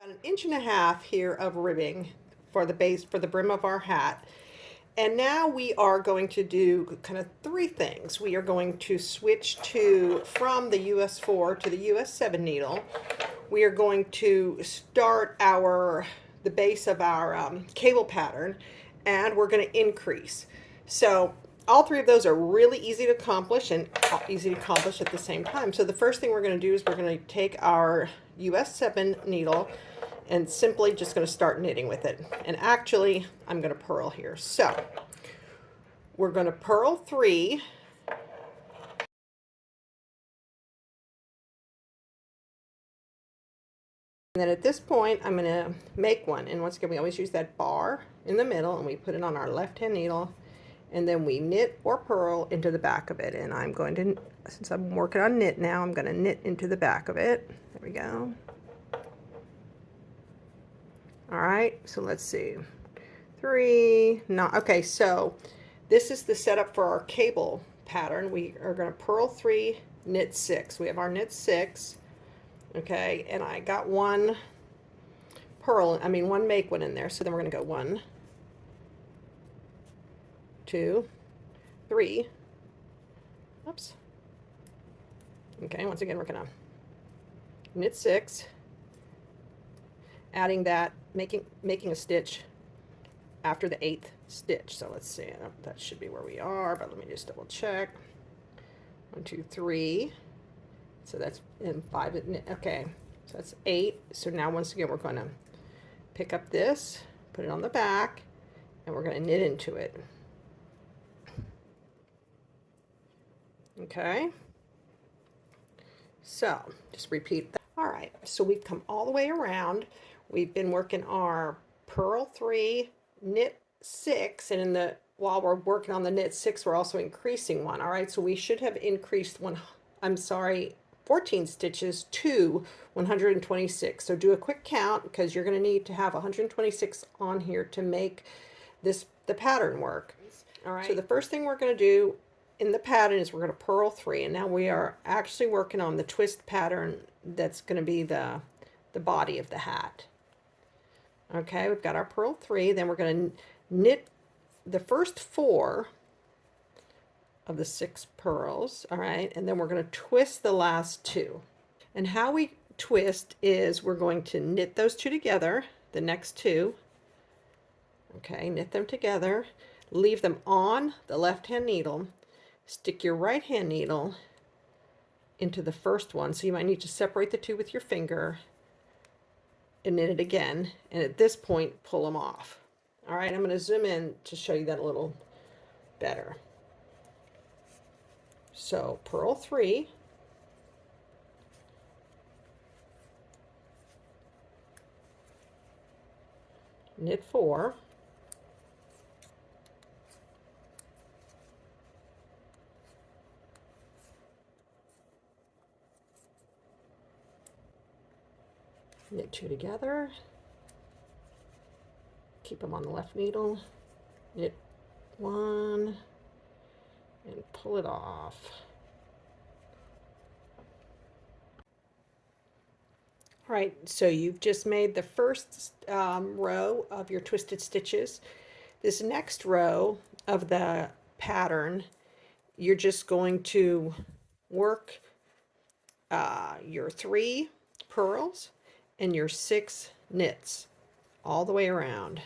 About an inch and a half here of ribbing for the base, for the brim of our hat. And now we are going to do kind of three things. We are going to switch from the US 4 to the US 7 needle. We are going to start the base of our cable pattern, and we're going to increase. So all three of those are really easy to accomplish and easy to accomplish at the same time. So the first thing we're going to do is we're going to take our US 7 needle and simply just going to start knitting with it. And actually, I'm going to purl here. So we're going to purl 3. And then at this point, I'm going to make one. And once again, we always use that bar in the middle, and we put it on our left-hand needle, and then we knit or purl into the back of it. And I'm going to, since I'm working on knit now, I'm going to knit into the back of it. There we go. All right, so let's see. 3, no, okay, so this is the setup for our cable pattern. We are going to purl 3, knit 6. We have our knit 6, okay, and I got one make one in there. So then we're going to go 1, 2, 3. Oops. Okay, once again, we're going to knit 6, adding that, making a stitch after the 8th stitch. So let's see, that should be where we are, but let me just double check. 1, 2, 3. So that's in 5. Okay, so that's 8. So now once again, we're going to pick up this, put it on the back, and we're going to knit into it. Okay, so just repeat that. All right, so we've come all the way around. We've been working our purl 3, knit 6, and while we're working on the knit 6, we're also increasing 1. All right, so we should have increased 14 stitches to 126. So do a quick count, because you're going to need to have 126 on here to make the pattern work. All right. So the first thing we're going to do in the pattern is we're going to purl 3, and now we are actually working on the twist pattern that's going to be the body of the hat. Okay, we've got our purl 3, then we're going to knit the first 4 of the 6 purls, all right, and then we're going to twist the last 2. And how we twist is we're going to knit those 2 together, the next 2, okay, knit them together, leave them on the left-hand needle, stick your right-hand needle into the first one, so you might need to separate the 2 with your finger, and knit it again, and at this point pull them off. All right, I'm going to zoom in to show you that a little better. So purl 3, knit 4, knit 2 together, keep them on the left needle, knit 1, and pull it off. All right, so you've just made the first row of your twisted stitches. This next row of the pattern, you're just going to work your 3 purls and your 6 knits all the way around.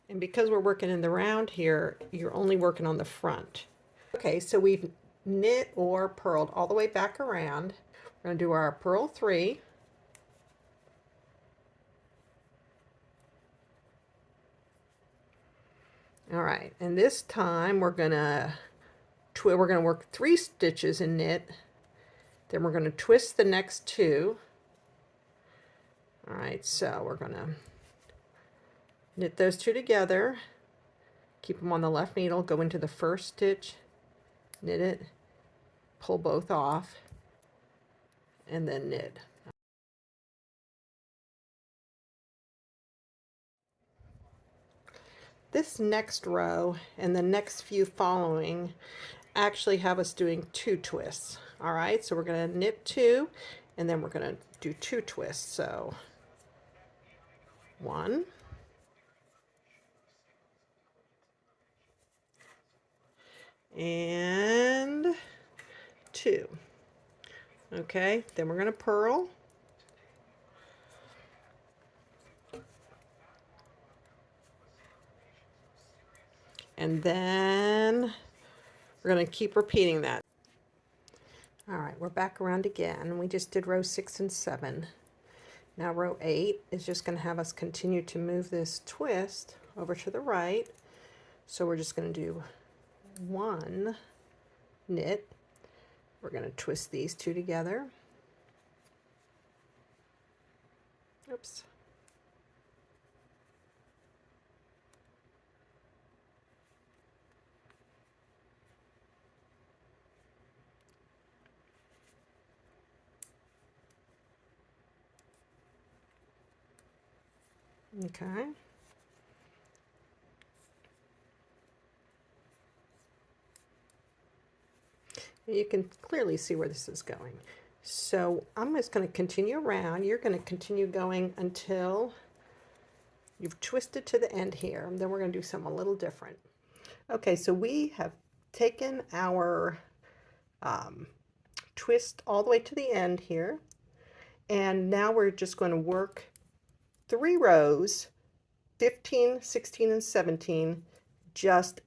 And because we're working in the round here, you're only working on the front. Okay, so we've knit or purled all the way back around. We're going to do our purl 3. All right, and this time we're going to work 3 stitches in knit. Then we're going to twist the next 2. All right, so we're going to knit those 2 together, keep them on the left needle, go into the first stitch, knit it, pull both off, and then knit. This next row and the next few following, actually have us doing 2 twists. All right, so we're going to knit 2 and then we're going to do 2 twists. So 1 and 2. Okay, then we're going to purl. And then we're going to keep repeating that. All right, we're back around again. We just did row 6 and 7. Now row 8 is just going to have us continue to move this twist over to the right. So we're just going to do 1 knit. We're going to twist these 2 together. Oops. Okay. You can clearly see where this is going. So I'm just going to continue around. You're going to continue going until you've twisted to the end here. And then we're going to do something a little different. Okay, so we have taken our twist all the way to the end here. And now we're just going to work 3 rows, 15, 16, and 17, just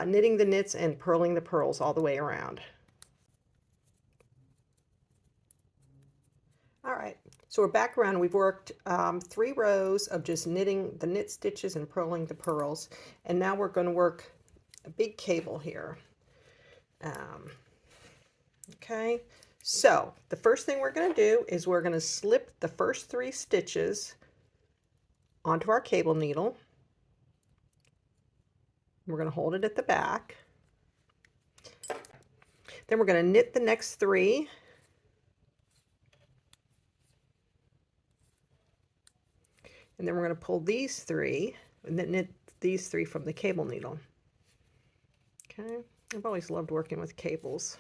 knitting the knits and purling the purls all the way around. All right, so we're back around. We've worked 3 rows of just knitting the knit stitches and purling the purls. And now we're going to work a big cable here. Okay, so the first thing we're going to do is we're going to slip the first 3 stitches onto our cable needle. We're going to hold it at the back. Then we're going to knit the next 3. And then we're going to pull these 3 and then knit these 3 from the cable needle. Okay, I've always loved working with cables.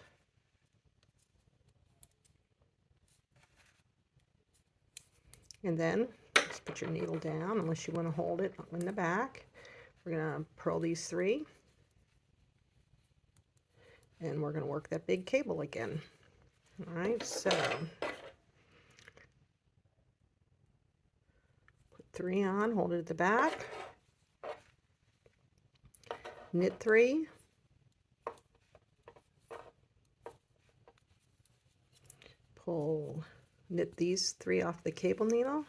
And then just put your needle down unless you want to hold it in the back. We're going to purl these 3. And we're going to work that big cable again. All right, so put 3 on, hold it at the back, knit 3, pull, knit these 3 off the cable needle,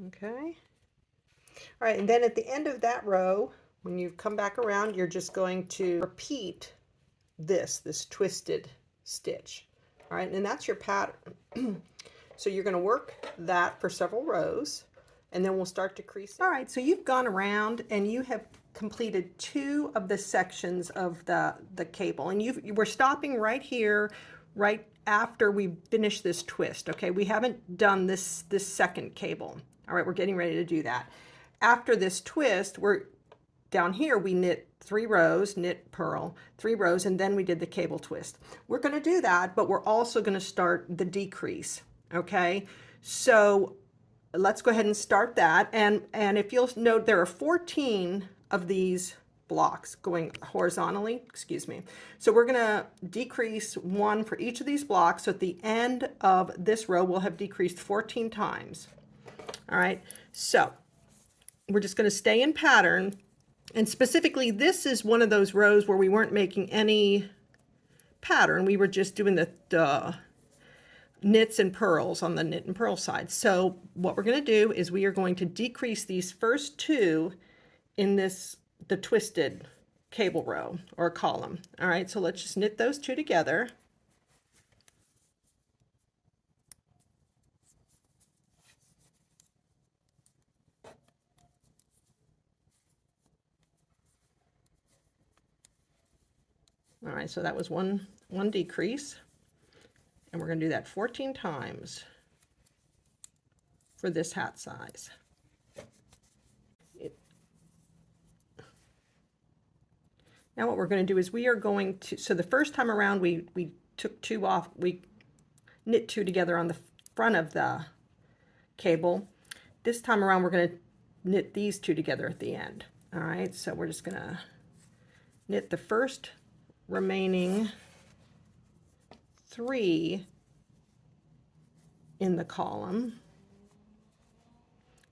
okay. All right, and then at the end of that row, when you come back around, you're just going to repeat this twisted stitch. All right, and that's your pattern. So you're going to work that for several rows, and then we'll start decreasing. All right, so you've gone around and you have completed 2 of the sections of the cable, and we're stopping right here, right after we finish this twist. Okay, we haven't done this second cable. All right, we're getting ready to do that. After this twist, we're down here, we knit 3 rows, knit, purl, 3 rows, and then we did the cable twist. We're going to do that, but we're also going to start the decrease. Okay, so let's go ahead and start that. And if you'll note, there are 14 of these blocks going horizontally, excuse me. So we're going to decrease 1 for each of these blocks. So at the end of this row, we'll have decreased 14 times. All right, so we're just going to stay in pattern. And specifically, this is one of those rows where we weren't making any pattern. We were just doing the knits and purls on the knit and purl side. So what we're going to do is we are going to decrease these first 2 in the twisted cable row or column. All right, so let's just knit those 2 together. All right, so that was one decrease, and we're going to do that 14 times for this hat size. Now what we're going to do is we are going to, so the first time around we took 2 off, we knit 2 together on the front of the cable. This time around we're going to knit these 2 together at the end. All right, so we're just going to knit the first remaining 3 in the column,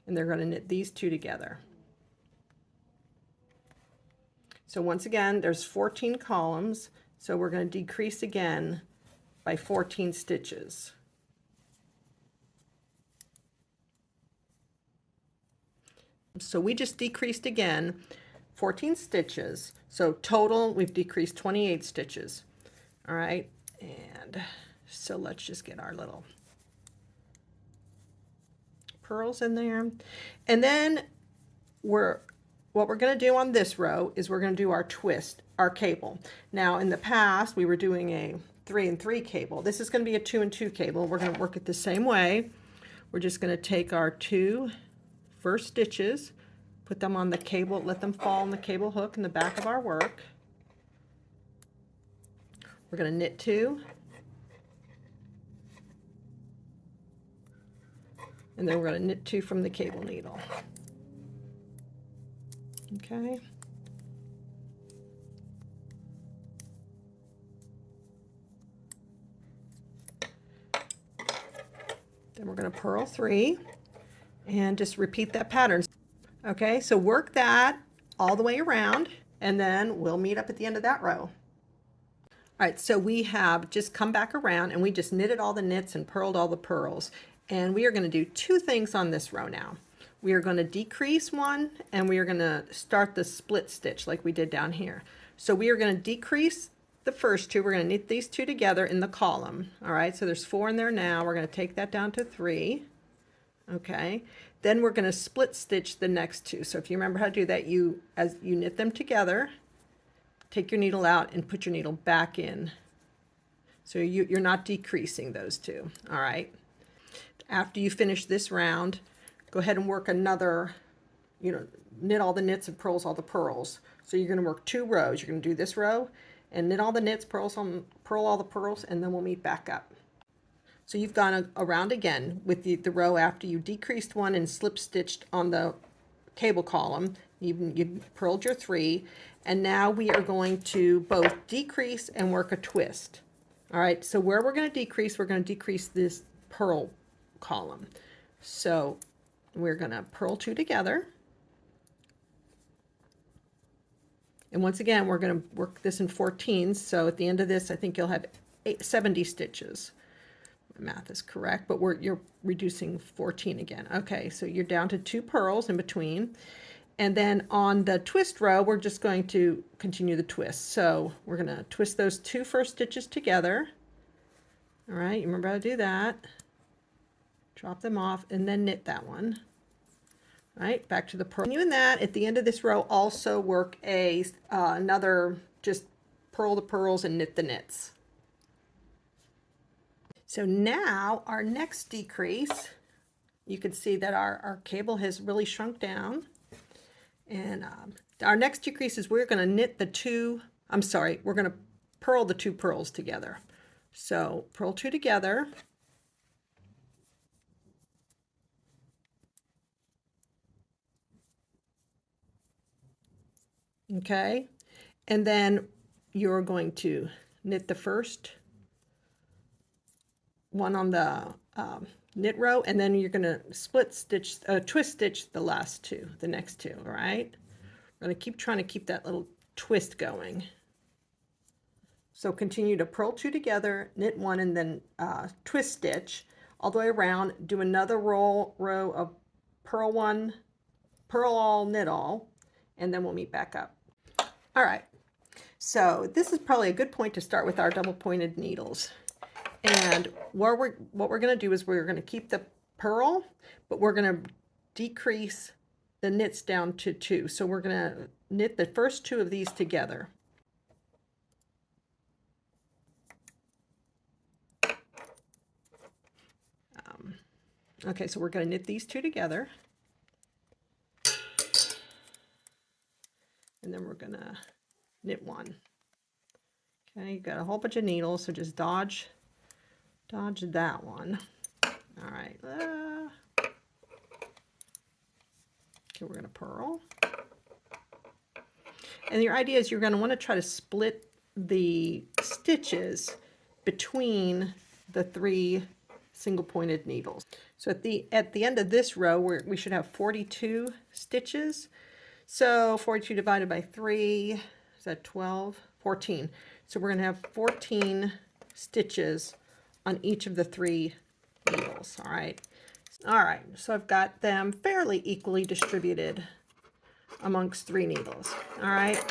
and they're going to knit these 2 together. So once again, there's 14 columns, so we're going to decrease again by 14 stitches. So we just decreased again 14 stitches. So total, we've decreased 28 stitches. All right, and so let's just get our little purls in there. And then what we're going to do on this row is we're going to do our twist, our cable. Now in the past we were doing a 3 and 3 cable. This is going to be a 2 and 2 cable. We're going to work it the same way. We're just going to take our 2 first stitches, put them on the cable, let them fall on the cable hook in the back of our work. We're going to knit 2, and then we're going to knit 2 from the cable needle. Okay. Then we're going to purl 3 and just repeat that pattern. Okay, so work that all the way around, and then we'll meet up at the end of that row. All right, so we have just come back around and we just knitted all the knits and purled all the purls. And we are going to do 2 things on this row now. We are going to decrease 1, and we are going to start the split stitch like we did down here. So we are going to decrease the first 2. We're going to knit these 2 together in the column. All right, so there's 4 in there now. We're going to take that down to 3. Okay, then we're going to split stitch the next 2. So if you remember how to do that, as you knit them together, take your needle out and put your needle back in. So you're not decreasing those 2. All right. After you finish this round, go ahead and work another, knit all the knits and purls all the purls. So you're going to work 2 rows. You're going to do this row and knit all the knits, purl all the purls, and then we'll meet back up. So you've gone around again with the row after you decreased 1 and slip stitched on the cable column. You purled your 3, and now we are going to both decrease and work a twist. All right, so where we're going to decrease this purl column. So we're going to purl 2 together, and once again we're going to work this in 14s. So at the end of this, I think you'll have 70 stitches. My math is correct, but you're reducing 14 again. Okay, so you're down to 2 purls in between, and then on the twist row we're just going to continue the twist. So we're going to twist those 2 first stitches together. All right, you remember how to do that. Drop them off and then knit that one. All right, back to the purl. Continuing that, at the end of this row, also work another, just purl the purls and knit the knits. So now our next decrease, you can see that our cable has really shrunk down. And our next decrease is we're going to knit we're going to purl the 2 purls together. So purl 2 together. Okay, and then you're going to knit the first one on the knit row, and then you're going to twist stitch the last 2, the next 2. All right, we're going to keep trying to keep that little twist going. So continue to purl 2 together, knit 1, and then twist stitch all the way around. Do another row of purl 1, purl all, knit all, and then we'll meet back up. All right, so this is probably a good point to start with our double pointed needles. And what we're going to do is we're going to keep the purl, but we're going to decrease the knits down to 2. So we're going to knit the first 2 of these together. Okay, so we're going to knit these 2 together. And then we're going to knit 1. Okay, you've got a whole bunch of needles, so just dodge that one. All right. Okay, we're going to purl. And your idea is you're going to want to try to split the stitches between the 3 single pointed needles. So at the end of this row, we should have 42 stitches. So 42 divided by 3, is that 12? 14. So we're going to have 14 stitches on each of the 3 needles. All right. All right. So I've got them fairly equally distributed amongst 3 needles. All right.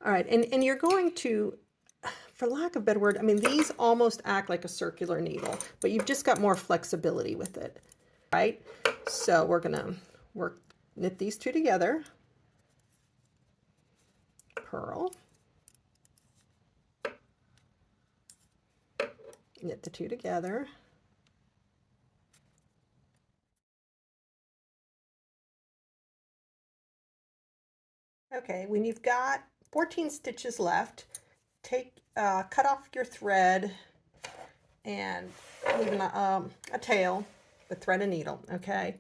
All right. And you're going to, for lack of a better word, I mean, these almost act like a circular needle, but you've just got more flexibility with it. Right. So we're going to knit these 2 together. Purl. Knit the 2 together. Okay, when you've got 14 stitches left, cut off your thread and leave a tail, the thread and needle, okay?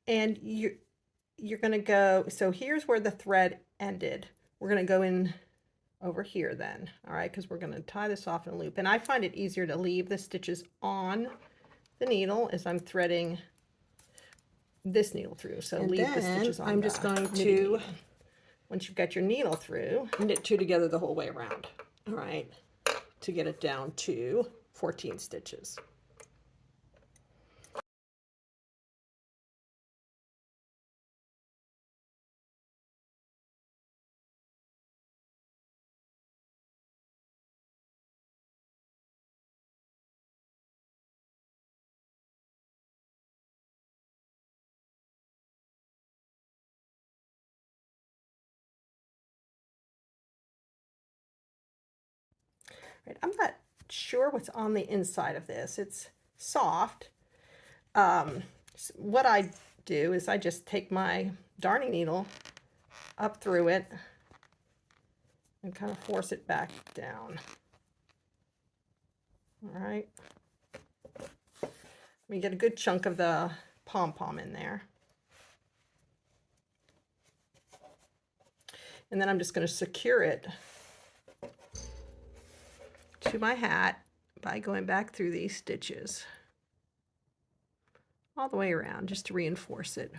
And you're going to go, so here's where the thread ended. We're going to go in over here then, all right, because we're going to tie this off in a loop. And I find it easier to leave the stitches on the needle as I'm threading this needle through. So and leave the stitches on. I'm just going to, once you've got your needle through, knit 2 together the whole way around, all right, to get it down to 14 stitches. Right, I'm not sure what's on the inside of this. It's soft. What I do is I just take my darning needle up through it and kind of force it back down. All right. We get a good chunk of the pom-pom in there. And then I'm just going to secure it to my hat by going back through these stitches all the way around just to reinforce it.